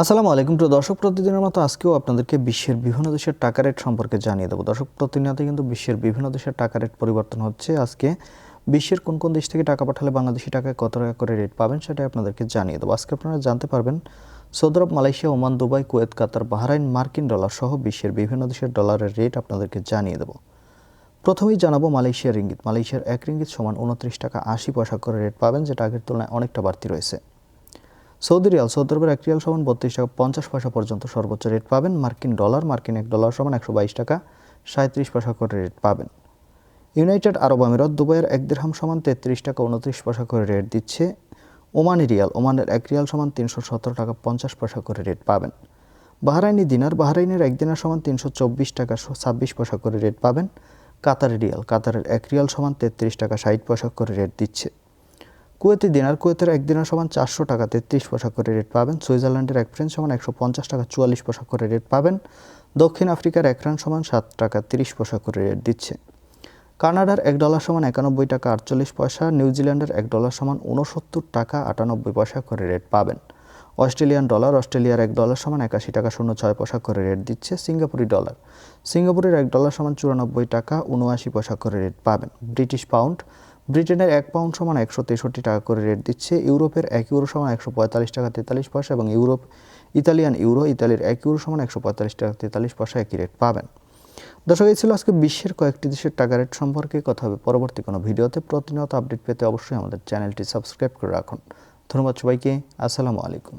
আসসালামু আলাইকুম প্রিয় দর্শক, প্রতিদিনের মতো আজকেও আপনাদেরকে বিশ্বের বিভিন্ন দেশের টাকা রেট সম্পর্কে জানিয়ে দেবো। দর্শক, প্রতিনিয়ত কিন্তু বিশ্বের বিভিন্ন দেশের টাকা রেট পরিবর্তন হচ্ছে। আজকে বিশ্বের কোন কোন দেশ থেকে টাকা পাঠালে বাংলাদেশি টাকায় কত টাকা করে রেট পাবেন সেটাই আপনাদেরকে জানিয়ে দেবো। আজকে আপনারা জানতে পারবেন সৌদি আরব, মালয়েশিয়া, ওমান, দুবাই, কুয়েত, কাতার, বাহরাইন, মার্কিন ডলার সহ বিশ্বের বিভিন্ন দেশের ডলারের রেট আপনাদেরকে জানিয়ে দেবো। প্রথমেই জানাবো মালয়েশিয়ার রিঙ্গিত। মালয়েশিয়ার 1 রিঙ্গিত সমান 29 টাকা 80 পয়সা করে রেট পাবেন, যেটা আগের তুলনায় অনেকটা বাড়তি রয়েছে। সৌদি রিয়াল, সৌদি আরবের 1 রিয়াল সমান 32 টাকা 50 পয়সা পর্যন্ত সর্বোচ্চ রেট পাবেন। মার্কিন ডলার, মার্কিন 1 ডলার সমান 122 টাকা 37 পয়সা করে রেট পাবেন। ইউনাইটেড আরব আমিরাত, দুবাইয়ের 1 দিরহাম সমান 33 টাকা 29 পয়সা করে রেট দিচ্ছে। ওমানি রিয়াল, ওমানের 1 রিয়াল সমান 317 টাকা 50 পয়সা করে রেট পাবেন। বাহরাইনি দিনার, বাহরাইনের 1 দিনার সমান 324 টাকা 26 পয়সা করে রেট পাবেন। কাতারি রিয়াল, কাতারের 1 রিয়াল সমান 33 টাকা 60 পয়সা করে রেট দিচ্ছে। কুয়েতি দিনার, কুয়েতের 1 দিনার সমান 400 টাকা 33 পয়সা করে রেট পাবেন। সুইজারল্যান্ডের 1 ফ্রেঞ্চ সমান 150 টাকা 44 পয়সা করে রেট পাবেন। দক্ষিণ আফ্রিকার 1 রান সমান 7 টাকা 30 পয়সা করে রেট দিচ্ছে। কানাডার 1 ডলার সমান 91 টাকা 48 পয়সা। নিউজিল্যান্ডের 1 ডলার সমান 69 টাকা 98 পয়সা করে রেট পাবেন। অস্ট্রেলিয়ান ডলার, অস্ট্রেলিয়ার 1 ডলার সমান 81 টাকা 06 পয়সা করে রেট দিচ্ছে। সিঙ্গাপুরি ডলার, সিঙ্গাপুরের 1 ডলার সমান 94 টাকা 79 পয়সা করে রেট পাবেন। ব্রিটিশ পাউন্ড, ব্রিটেনের 1 পাউন্ড সমান 163 টাকা করে রেট দিচ্ছে। ইউরোপের 1 ইউরো সমান 145 টাকা 43 পয়সা এবং ইতালিয়ান ইউরো, ইতালির 1 ইউরো সমান 145 টাকা 43 পয়সা একই রেট পাবেন। দর্শক, এই ছিল আজকে বিশ্বের কয়েকটি দেশের টাকা রেট সম্পর্কে। কথা হবে পরবর্তী কোনো ভিডিওতে। প্রতিনিয়ত আপডেট পেতে অবশ্যই আমাদের চ্যানেলটি সাবস্ক্রাইব করে রাখুন। ধন্যবাদ সবাইকে। আসসালামু আলাইকুম।